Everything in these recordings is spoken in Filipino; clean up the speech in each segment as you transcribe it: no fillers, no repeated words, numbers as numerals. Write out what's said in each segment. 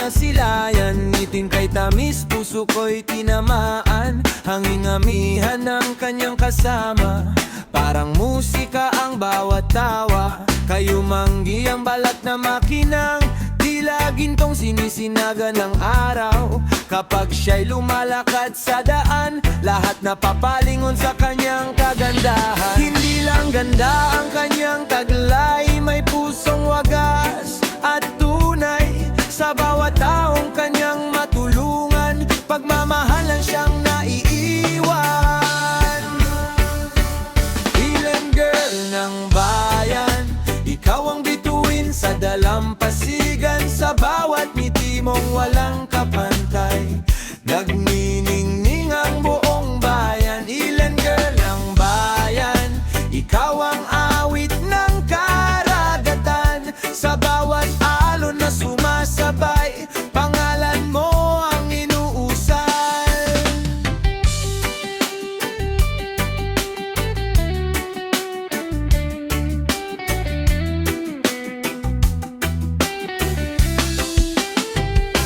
nasilayan, ngiting kay tamis, puso ko'y tinamaan. Hanging amihan ng kanyang kasama, parang musika ang bawat tawa. Kayo manggi ang balat na makinang, tila gintong sinisinaga ng araw. Kapag siya'y lumalakad sa daan, lahat napapalingon sa kanyang kagandahan. Hindi lang ganda ang kanyang taglay, may pusong wagas at tunay. Sa bawat taong kanyang matulungan, pagmamahalan siyang naiiwan. Ilan girl ng bayan, ikaw ang bituin sa dalampasigan. Sa bawat ngiti mong walang kapantay, nagniningning ang buong bayan. Ilan girl ng bayan, ikaw ang awit ng karagatan. Sa bawat alon na sumasabay, pangalan mo ang inuusal.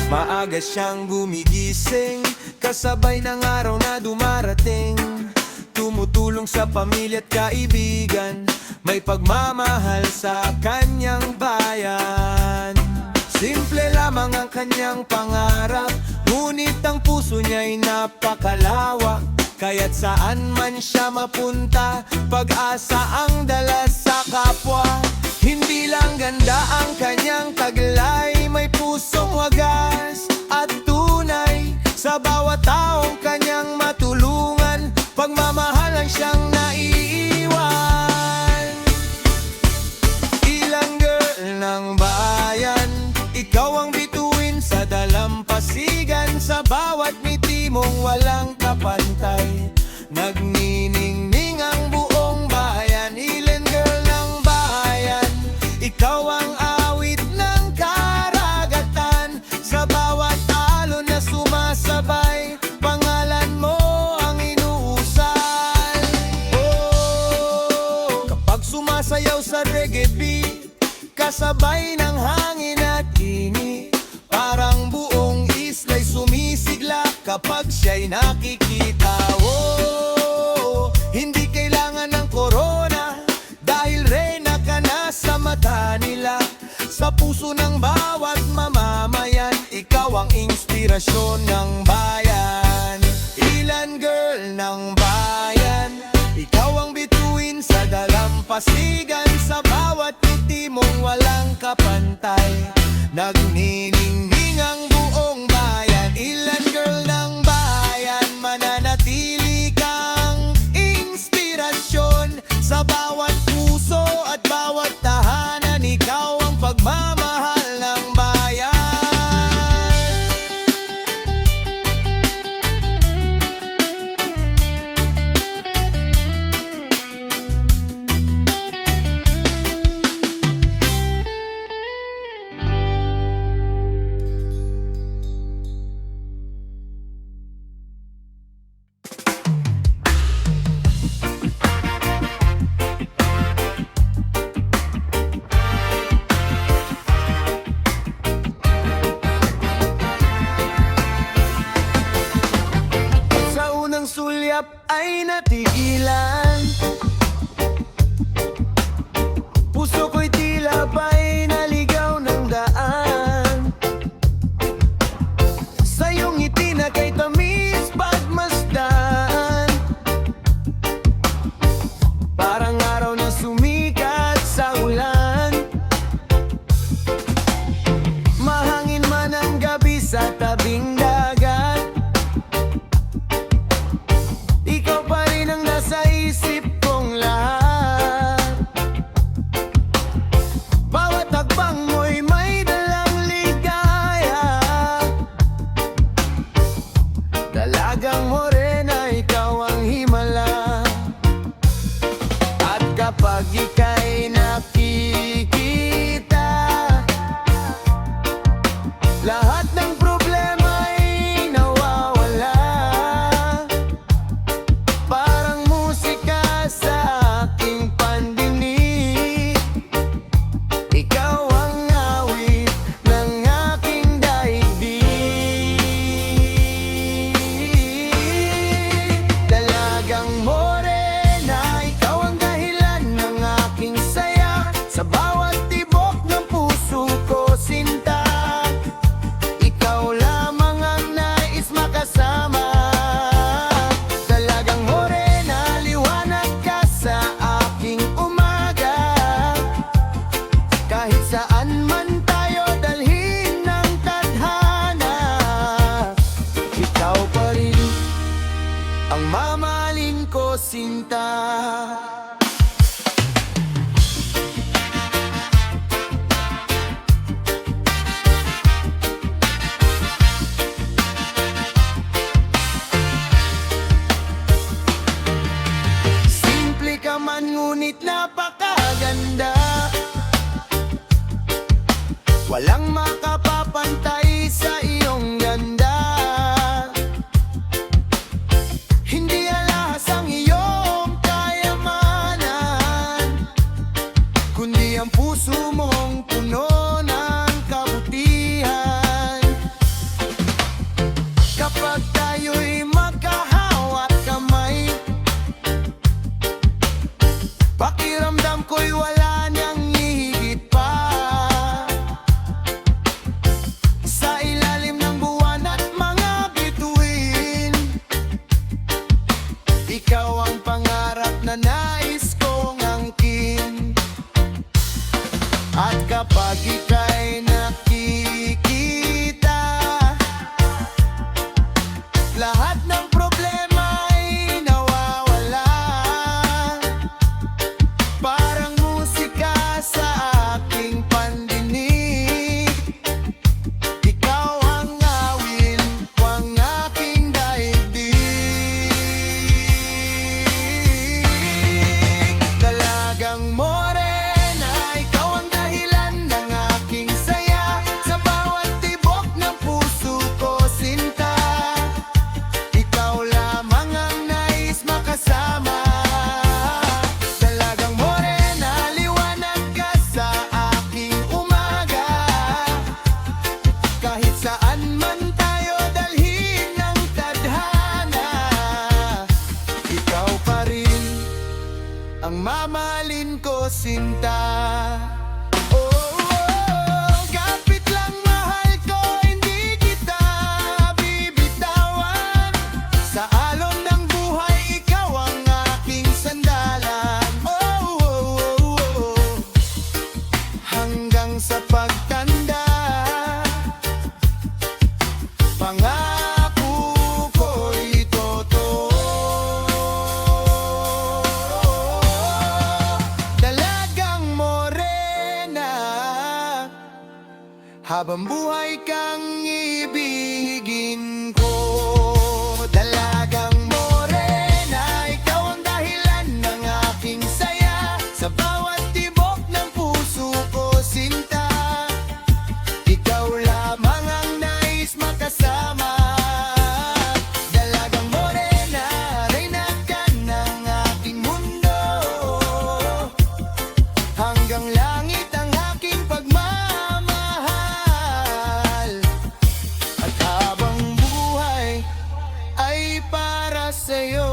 Maaga siyang gumigising, kasabay ng araw na dumarating. Tumutulong sa pamilya at kaibigan, may pagmamahal sa kanyang bayan. Simple lamang ang kanyang pangarap, ngunit ang puso niya'y napakalawak. Kaya't saan man siya mapunta, pag-asa ang dala sa kapwa. Hindi lang ganda ang kanyang taglay, may pusong wagas at tunay. Sa bawat taong kanyang matulungan, pagmamahalan siyang naiiwan. Ilang girl ng bayan, ikaw ang bituin sa dalampasigan. Sa bawat ngiti mong walang kapantay, nagniningning ang buong bayan. Ilan girl ng bayan, ikaw ang awit ng karagatan. Sa bawat alon na sumasabay, pangalan mo ang inuusal. Oh, kapag sumasayaw sa reggae beat, kasabay ng hangin at init, parang buong isla'y sumisigla kapag siya'y nakikita. Oh, hindi kailangan ng corona, dahil reyna ka na sa mata nila. Sa puso ng bawat mamamayan, ikaw ang inspirasyon ng bayan. Ilan girl ng bayan, ikaw ang bituin sa dalampasigan. Sa bawat ngiti mong walang kapantay, nagniningning ang buong bayan. Ilan girl ng bayan, mananatili kang inspirasyon. Sa bawat puso at bawat tahanan, ikaw ang pagmamahal ng bayan. Sa unang sulyap ay natigilan, puso ko'y tila ba'y naligaw ng daan. Sa iyong ngiti na kay tamis pagmasdan, parang araw na sumikat sa ulan. Mahangin man ang gabi sa tabing dagat, ikaw pa rin ang nasa isip kong lahat. Bawat hakbang mo'y may dalang ligaya. Dalagang morena, ikaw ang himala. At kapag ika'y nakikita, lahat ng problema'y nawawala. Parang musika sa aking pandinig, ikaw ang awit ng aking daigdig. ko sinta. Simple ka man ngunit napakaganda, walang makapapantay sa iyong ganda. Hindi alas ang iyong kayamanan, kundi ang puso mong puno ng kabutihan. Kapag tayo'y magkahawat kamay, pakiramdam ko'y wala niyang hihigit pa. Sa ilalim ng buwan at mga bituin, ikaw ang pangarap na nais kong angkin. At kapag ika'y nakikita, lahat ng problema ay nawawala. Parang musika sa aking pandinig, ikaw ang awil ng aking daigdig. Dalagang morena, ikaw ang dahilan ng aking saya. Sa bawat tibok ng puso ko sinta, ikaw lamang ang nais makasama. Dalagang morena, liwanag ka sa aking umaga. Kahit saan man tayo dalhin ng tadhana, ikaw pa rin ang mamahalin ko sinta. Kapit lang mahal ko, hindi kita bibitawan. Sa alon ng buhay, ikaw ang aking sandalan. Hanggang sa pagtanda, pangako ko'y totoo. Dalagang morena, habang buhay kang ibigin ko. Dalagang morena, ikaw ang dahilan ng aking saya. Sa bawat tibok ng puso ko sinta, ikaw lamang ang nais makasama. Dalagang morena, reyna ka ng aking mundo. Hanggang langit ang aking pagmamahal. At habang buhay ay para sa'yo.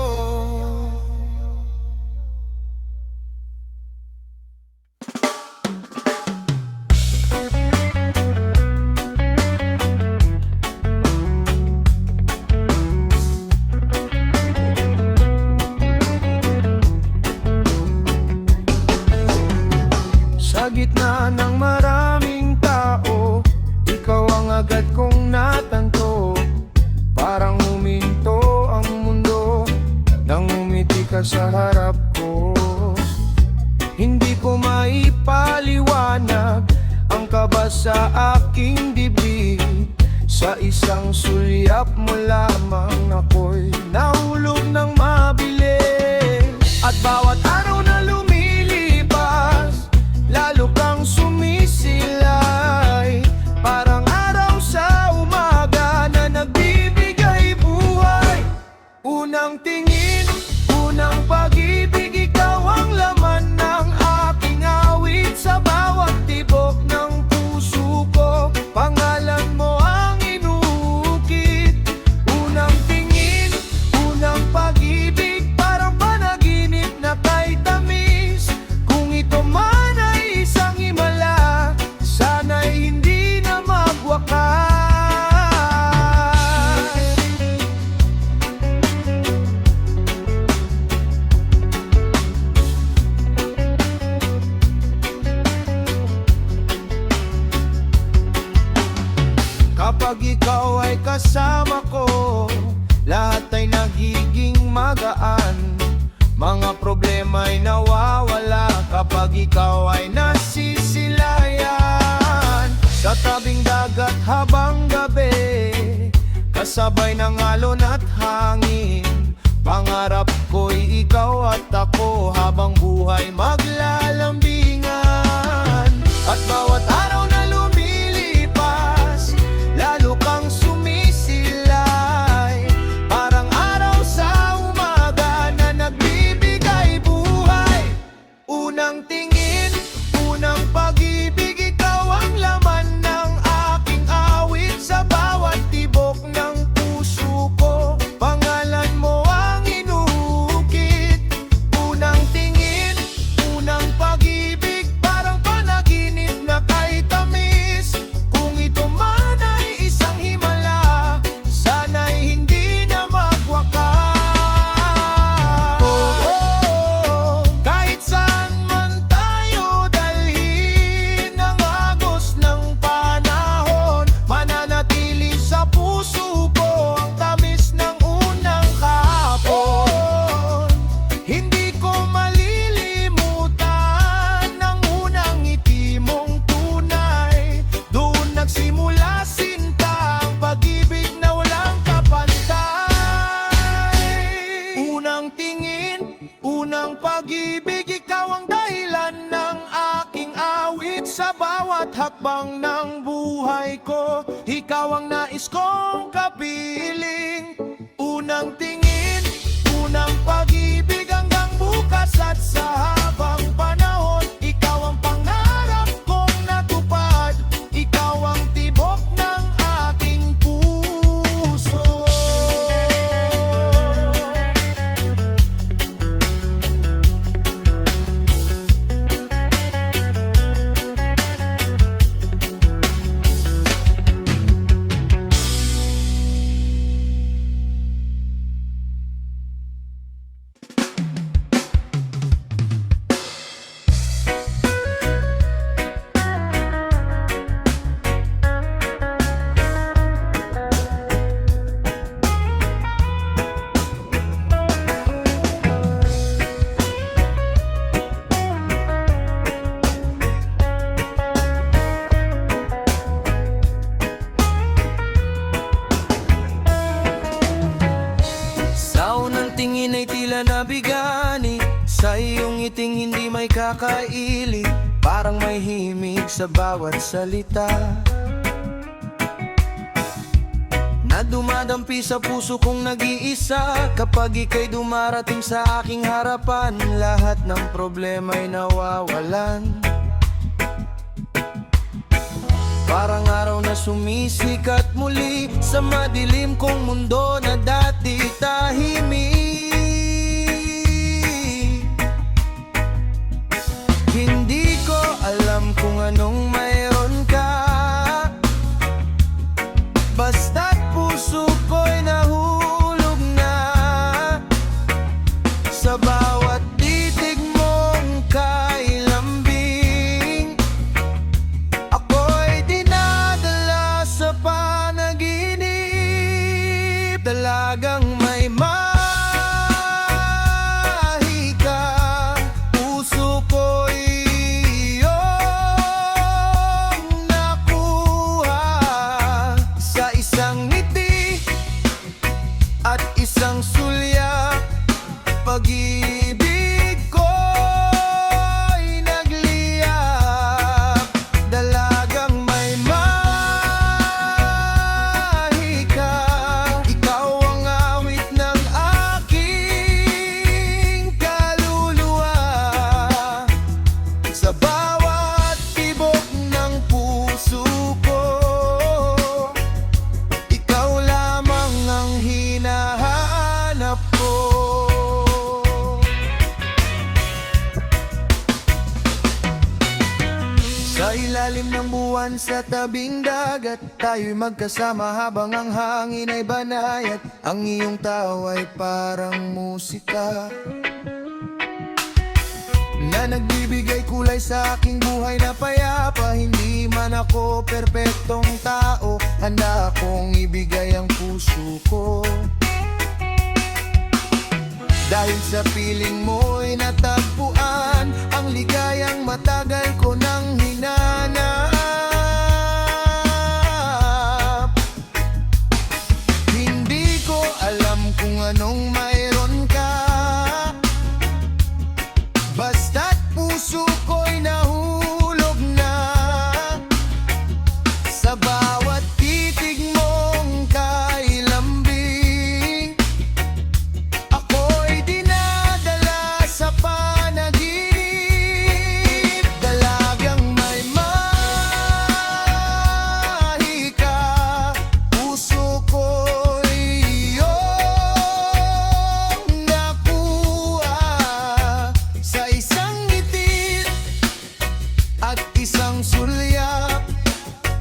Sa gitna ng maraming tao, ikaw ang agad kong natanto. Parang huminto ang mundo nang umiti ka sa harap ko. Hindi ko maipaliwanag ang kaba sa aking dibdib. Sa isang sulyap mo lamang ako'y nahulog ng mabilis. At bawat araw na lumilipas, lalo kang sumisilay. Parang araw sa umaga na nagbibigay buhay. Unang tingin, unang pag-ibig, ikaw ang laman ng aking awit. Sa bawat tibok ng puso ko, pangalan mo ang inuukit. Unang tingin, unang pag-ibig, parang panaginip na kay tamis. Kung ito man ay isang himala, sana'y hindi na magwakas. ikaw ay nasisilayan sa tabing dagat habang gabi, kasabay ng alon at hangin. Pangarap ko'y ikaw at ako habang buhay maglalambingan. At bawat araw na lumilipas, lalo kang sumisilay, parang araw sa umaga na nagbibigay buhay. Unang tingin, unang pag-ibig, ikaw ang laman ng aking awit. Sa bawat tibok ng puso ko, pangalan mo ang inuukit. Unang tingin, unang pag-ibig, parang panaginip na kay tamis. Kung ito man ay isang himala, sana'y hindi na magwakas. Kahit saan man tayo dalhin ng agos ng panahon, mananatili sa puso ko ang tamis ng unang kahapon. Hindi ko malilimutan ang unang ngiti mong tunay. Doon nagsimula sinta ang pag-ibig na walang kapantay. Unang tingin, unang pag-ibig, ikaw ang dahilan ng aking awit. Sa bawat hakbang ng buhay ko, ikaw ang nais kong kapiling. Unang tingin, unang pag-ibig, hanggang bukas at sa habang panahon, ikaw ang pangarap kong natupad. Ikaw ang tibok ng aking puso. Sa unang tingin ay tila nabigani, sa iyong ngiting hindi may kakaili, parang may himig sa bawat salita na dumadampi sa puso kong nag-iisa. Kapag ika'y dumarating sa aking harapan, lahat ng problema'y nawawalan. Parang araw na sumisikat muli sa madilim kong mundo na dati tahimik. Hindi ko alam kung anong mayroon ka, basta't puso ko'y nahulog na sa bawat titig mong kailambing. Ako'y dinadala sa panaginip, dalagang may mahika. Puso ko'y iyong nakuha sa isang ngiti at isang sulyak. Pag-ibig ko'y nagliyak, dalagang may mahika. Ikaw ang awit ng aking kaluluwa. Sa bawat tibok ng puso ko, ikaw lamang ang hinahanap ko. Sa ilalim ng buwan sa tabing dagat, tayo'y magkasama habang ang hangin ay banayat. Ang iyong tawa ay parang musika na nagbibigay kulay sa aking buhay na payapa. Hindi man ako perpektong tao, handa akong ibigay ang puso ko. Dahil sa piling mo'y natagpuan ang ligayang matagal ko nang hinanap. Hindi ko alam kung anong mayroon ka, basta't puso ko'y nahulog na sa bawat titig mong kailambing. Ako'y dinadala sa panaginip, dalagang may mahika. Puso ko'y iyong nakuha sa isang ngitit at isang sulyap.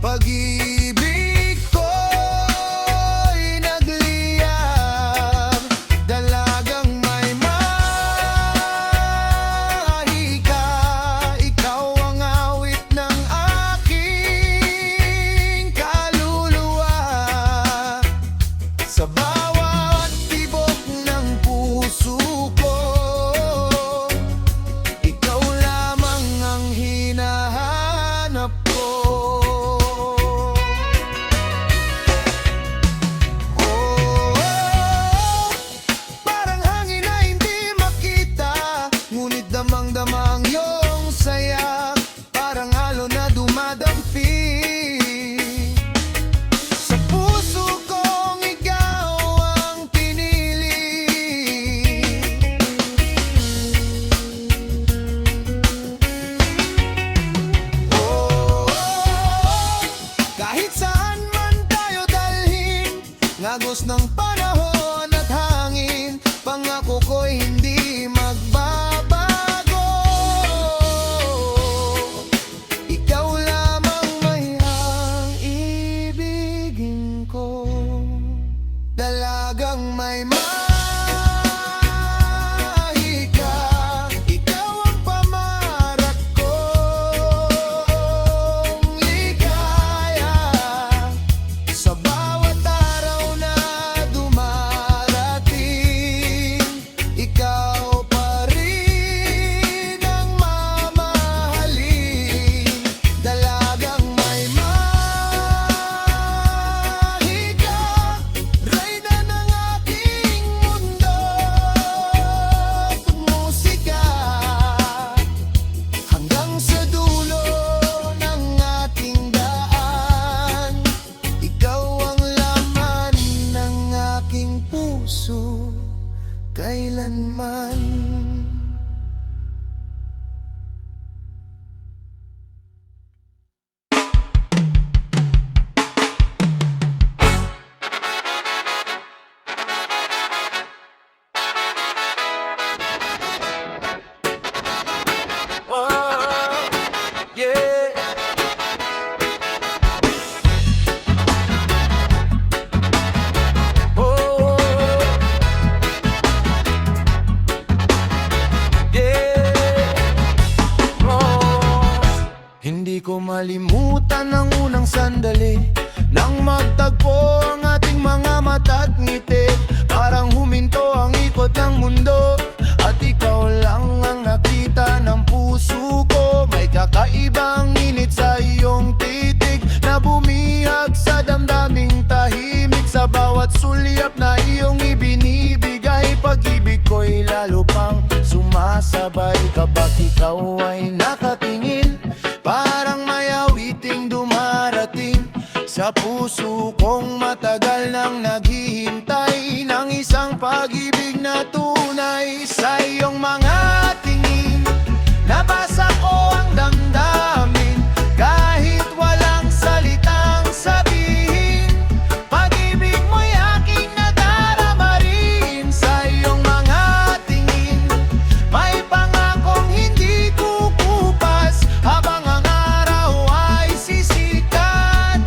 Pag-ibig ko'y nagliyab, dalagang may mahika. Ikaw ang awit ng aking kaluluwa, sa bawat tibok ng puso ko. Ikaw lamang ang hinahanap ko. Parang hangin na hindi makita, ngunit damang-dama ang iyong saya. Parang alon na dumadampi sa puso kong ikaw ang pinili. Kahit saan man tayo dalhin, ngagos ng panahon at hangin, pangako ko'y hindi magbabago. Ikaw lamang may ang ibigin ko, dalagang may mahika. Ikaw ang pamarat kong ligaya, sa bawat araw na dumarating. Ikaw pa rin ang mamahalin, dalagang may mahika. Reyna ng aking mundo, musika, hanggang sa dulo ng ating daan. Ikaw ang laman ng aking puso kailanman. Hindi ko malimutan ang unang sandali nang magtagpo ang ating mga mata't ngiti. Parang huminto ang ikot ng mundo at ikaw lang ang nakita ng puso ko. May kakaibang init sa iyong titig na bumihag sa damdaming tahimik. Sa bawat sulyap na iyong ibinibigay, pag-ibig ko'y lalo pang sumasabay. Kapag ikaw ay nakatingin, parang may awiting dumarating sa puso kong matagal nang naghihintay ng isang pag-ibig na tunay. Sa iyong mga tingin, nabasa ko ang damdamin, kahit walang salitang sabihin. Pag-ibig mo'y aking nadarama rin. Sa iyong mga tingin, may pangakong hindi kukupas habang ang araw ay sisikat.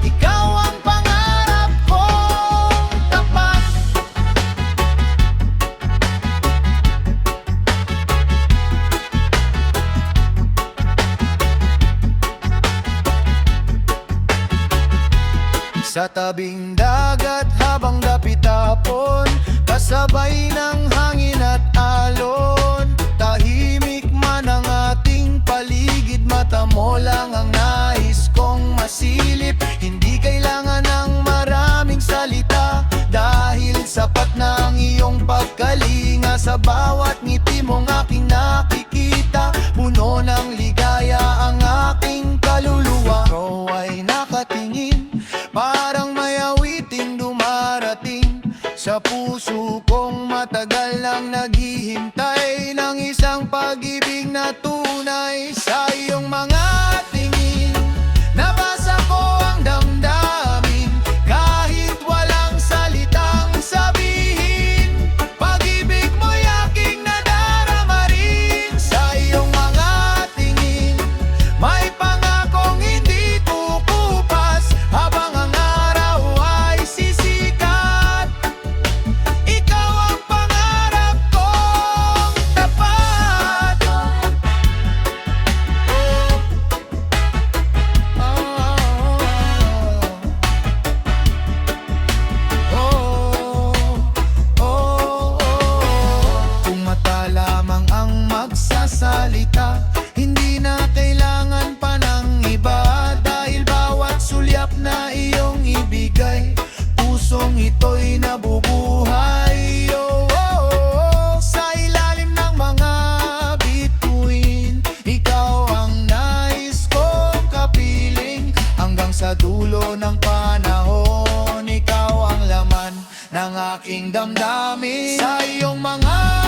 Ikaw ang pangarap kong tapat. Sa tabing dagat habang dapit hapon, kasabay ng sa bawat ngiti mong aking nakikita. Puno ng ligaya ang aking kaluluwa. Ikaw ay nakatingin, parang may awiting dumarating sa puso kong matagal nang naghihintay ng isang pag-ibig na tunay. Sa iyong mga tingin, nabasa ko ang damdamin, kahit walang salitang sabihin. Pag-ibig mo'y aking nadarama rin. Sa iyong mga tingin, may pangakong hindi kukupas. Habang ang araw ay sisikat, ikaw ang pangarap kong tapat. Kung mata lamang ang magsasalita, hindi na kailangan pa ng iba. Dahil bawat sulyap na iyong ibigay, pusong ito'y nabubuhay. Sa ilalim ng mga bituin, ikaw ang nais kong kapiling. Hanggang sa dulo ng panahon, ikaw ang laman ng aking damdamin. Sa iyong mga